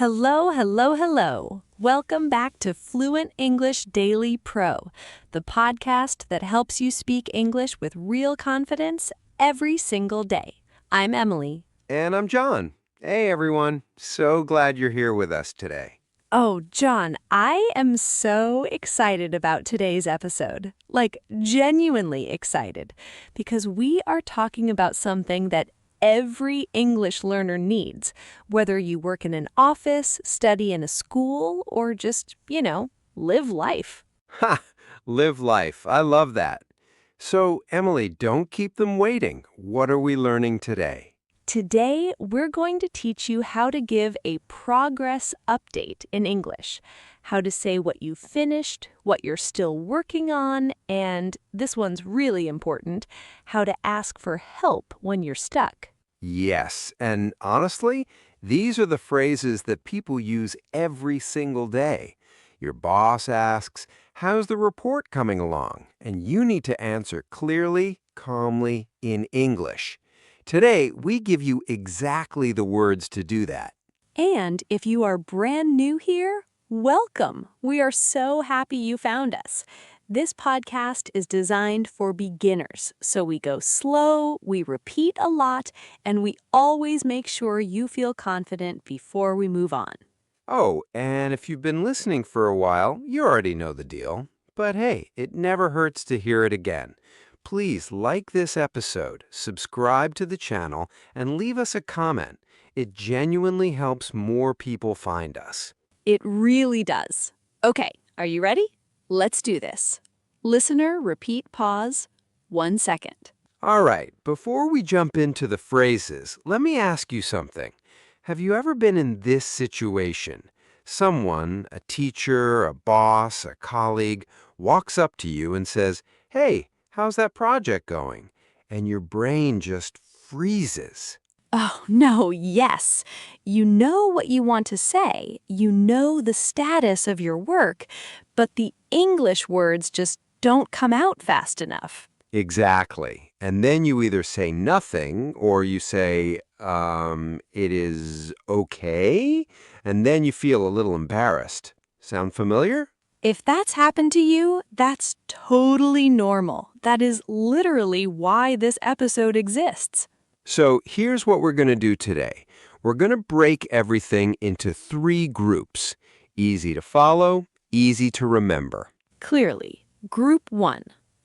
Hello, hello, hello. Welcome back to Fluent English Daily Pro, the podcast that helps you speak English with real confidence every single day. I'm Emily. And I'm John. Hey, everyone. So glad you're here with us today. Oh, John, I am so excited about today's episode. Like, genuinely excited, because we are talking about something that every English learner needs, whether you work in an office, study in a school, or just, live life. Ha! Live life. I love that. So, Emily, don't keep them waiting. What are we learning today? Today, we're going to teach you how to give a progress update in English, how to say what you finished, what you're still working on, and this one's really important, how to ask for help when you're stuck. Yes, and honestly, these are the phrases that people use every single day. Your boss asks, "How's the report coming along?" And you need to answer clearly, calmly, in English. Today, we give you exactly the words to do that. And if you are brand new here, welcome. We are so happy you found us. This podcast is designed for beginners, so we go slow, we repeat a lot, and we always make sure you feel confident before we move on. Oh, and if you've been listening for a while, you already know the deal. But hey, it never hurts to hear it again. Please like this episode, subscribe to the channel, and leave us a comment. It genuinely helps more people find us. It really does. Okay, are you ready? Let's do this. Listener, repeat, pause. 1 second. All right, before we jump into the phrases, let me ask you something. Have you ever been in this situation? Someone, a teacher, a boss, a colleague, walks up to you and says, "Hey, how's that project going?" And your brain just freezes. Oh, no, yes. You know what you want to say. You know the status of your work, but the English words just don't come out fast enough. Exactly. And then you either say nothing or you say, it is okay, and then you feel a little embarrassed. Sound familiar? If that's happened to you, that's totally normal. That is literally why this episode exists. So here's what we're going to do today. We're going to break everything into 3 groups. Easy to follow, easy to remember. Clearly, Group 1,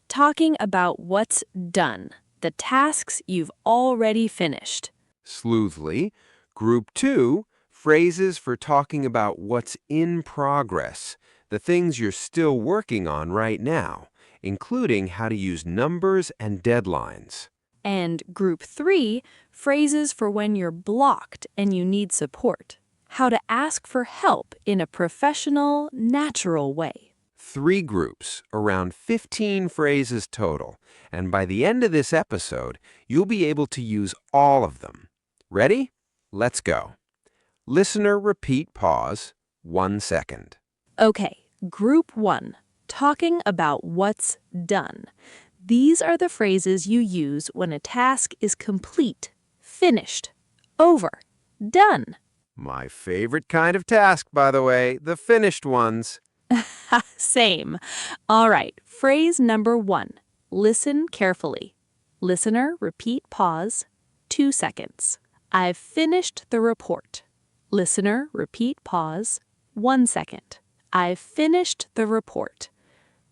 talking about what's done, the tasks you've already finished. Smoothly. Group 2, phrases for talking about what's in progress, the things you're still working on right now, including how to use numbers and deadlines. And Group 3, phrases for when you're blocked and you need support. How to ask for help in a professional, natural way. 3 groups, around 15 phrases total, and by the end of this episode, you'll be able to use all of them. Ready? Let's go. Listener, repeat, pause. 1 second. Okay, Group 1, talking about what's done. These are the phrases you use when a task is complete, finished, over, done. My favorite kind of task, by the way, the finished ones. Same. All right, phrase number 1. Listen carefully. Listener, repeat, pause. 2 seconds. I've finished the report. Listener, repeat, pause. 1 second. I've finished the report.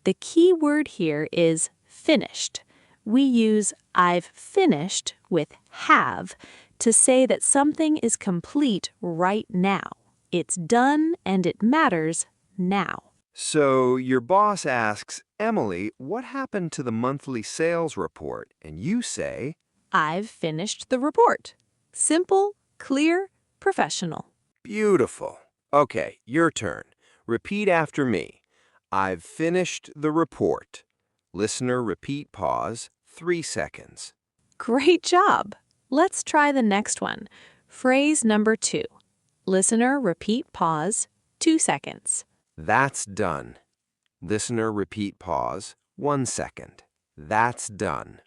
The key word here is finished. We use I've finished with have to say that something is complete right now. It's done and it matters now. So your boss asks, "Emily, what happened to the monthly sales report?" And you say, I've finished the report. Simple, clear, professional. "Beautiful. Okay, your turn. Repeat after me. I've finished the report." Listener, repeat, pause. 3 seconds. Great job. Let's try the next one. Phrase number 2. Listener, repeat, pause. 2 seconds. That's done. Listener, repeat, pause. 1 second. That's done.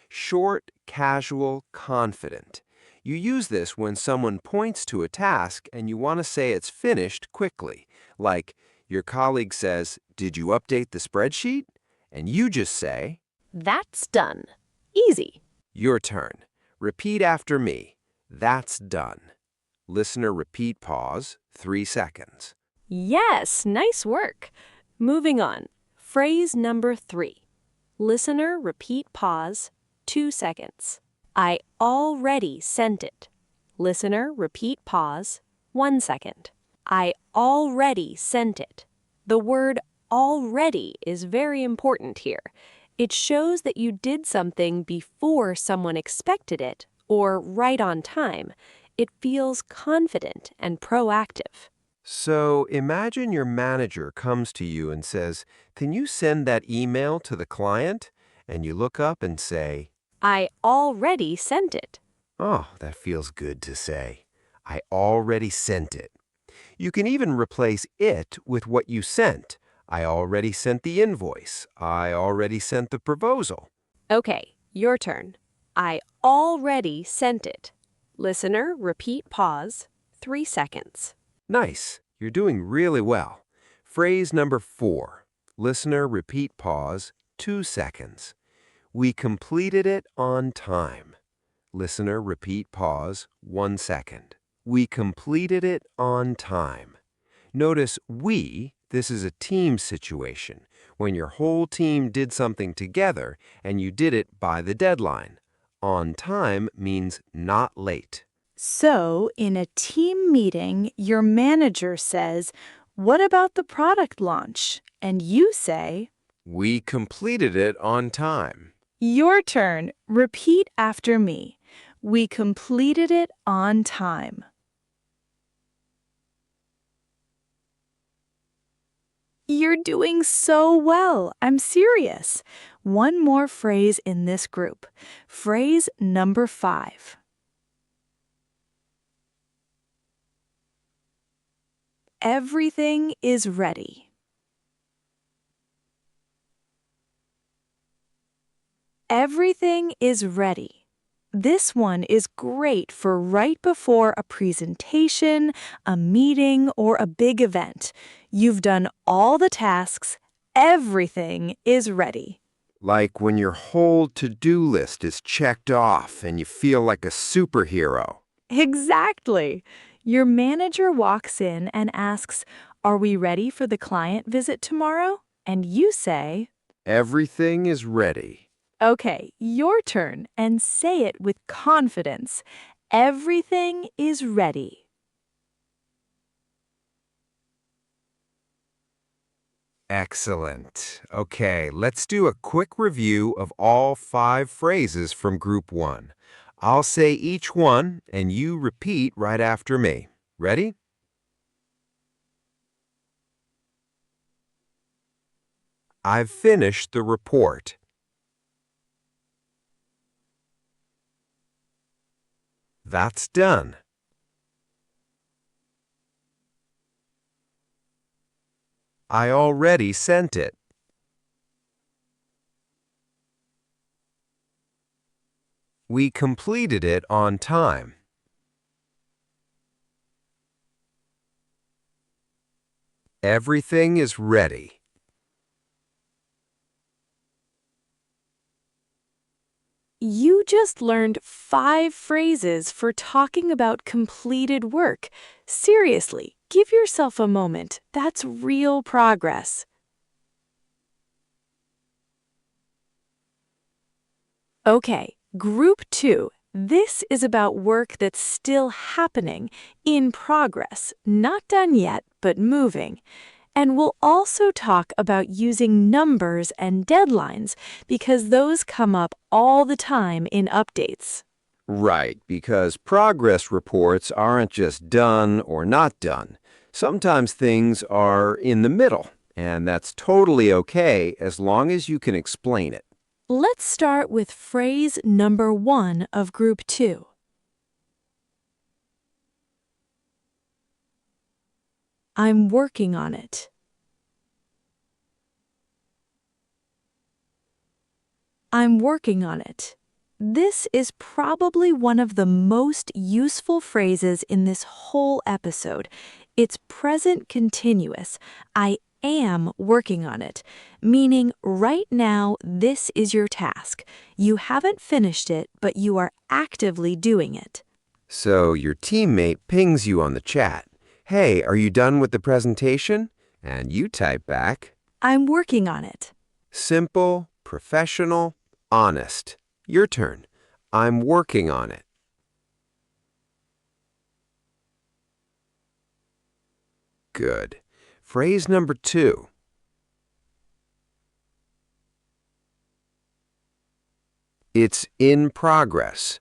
Short, casual, confident. You use this when someone points to a task and you want to say it's finished quickly. Like, your colleague says, "Did you update the spreadsheet?" And you just say, That's done. Easy. "Your turn. Repeat after me. That's done." Listener repeat pause, 3 seconds. Yes, nice work. Moving on. Phrase number 3. Listener repeat pause, 2 seconds. I already sent it. Listener repeat pause, 1 second. I already sent it. The word already is very important here. It shows that you did something before someone expected it or right on time. It feels confident and proactive. So imagine your manager comes to you and says, "Can you send that email to the client?" And you look up and say, I already sent it. "Oh, that feels good to say. I already sent it." You can even replace it with what you sent. I already sent the invoice. I already sent the proposal. Okay, your turn. I already sent it. Listener, repeat pause, 3 seconds. Nice. You're doing really well. Phrase number 4. Listener repeat pause, 2 seconds. We completed it on time. Listener repeat pause, 1 second. We completed it on time. Notice this is a team situation, when your whole team did something together and you did it by the deadline. On time means not late. So, in a team meeting, your manager says, "What about the product launch?" And you say, We completed it on time. "Your turn. Repeat after me. We completed it on time." You're doing so well. I'm serious. One more phrase in this group. Phrase number 5. Everything is ready. Everything is ready. This one is great for right before a presentation, a meeting, or a big event. You've done all the tasks. Everything is ready. Like when your whole to-do list is checked off and you feel like a superhero. Exactly. Your manager walks in and asks, "Are we ready for the client visit tomorrow?" And you say, Everything is ready. "Okay, your turn," and say it with confidence. Everything is ready. Excellent. Okay, let's do a quick review of all 5 phrases from Group 1. I'll say each one, and you repeat right after me. Ready? I've finished the report. That's done. I already sent it. We completed it on time. Everything is ready. You just learned 5 phrases for talking about completed work. Seriously, give yourself a moment. That's real progress. Okay, Group 2. This is about work that's still happening, in progress, not done yet, but moving. And we'll also talk about using numbers and deadlines because those come up all the time in updates. Right, because progress reports aren't just done or not done. Sometimes things are in the middle, and that's totally okay as long as you can explain it. Let's start with phrase number 1 of Group 2. I'm working on it. I'm working on it. This is probably one of the most useful phrases in this whole episode. It's present continuous. I am working on it, meaning right now this is your task. You haven't finished it, but you are actively doing it. So your teammate pings you on the chat. Hey, are you done with the presentation? And you type back. I'm working on it. Simple, professional, honest. Your turn. I'm working on it. Good. Phrase number 2. It's in progress.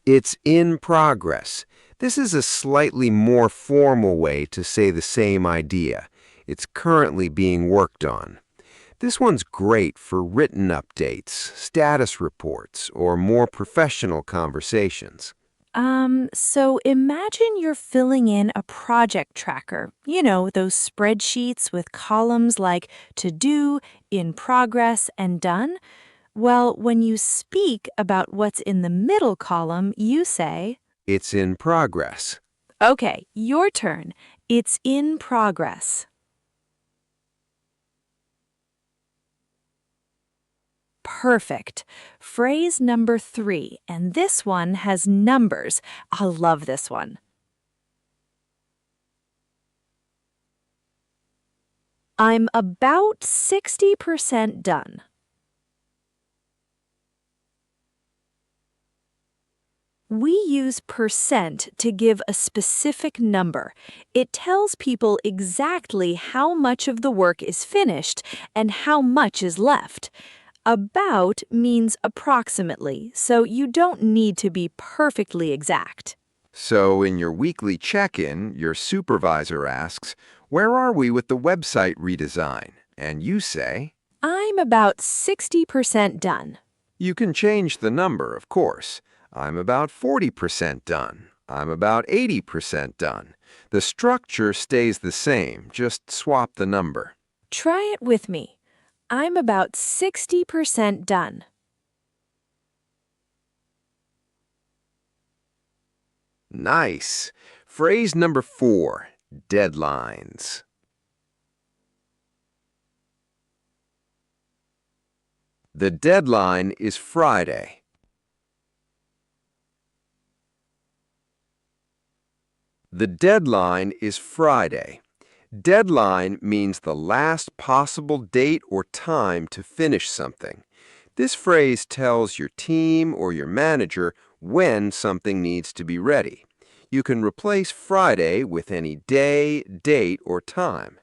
It's in progress. This is a slightly more formal way to say the same idea. It's currently being worked on. This one's great for written updates, status reports, or more professional conversations. So imagine you're filling in a project tracker. You know, those spreadsheets with columns like to do, in progress, and done. Well, when you speak about what's in the middle column, you say, It's in progress. okay, your turn. It's in progress. Perfect. Phrase number 3, and this one has numbers. I love this one. I'm about 60% done. We use percent to give a specific number. It tells people exactly how much of the work is finished and how much is left. About means approximately, so you don't need to be perfectly exact. So in your weekly check-in, your supervisor asks, where are we with the website redesign? And you say, I'm about 60% done. you can change the number, of course. I'm about 40% done. I'm about 80% done. The structure stays the same, just swap the number. Try it with me. I'm about 60% done. Nice. Phrase number 4, deadlines. The deadline is Friday. The deadline is Friday. Deadline means the last possible date or time to finish something. This phrase tells your team or your manager when something needs to be ready. You can replace Friday with any day, date, or time.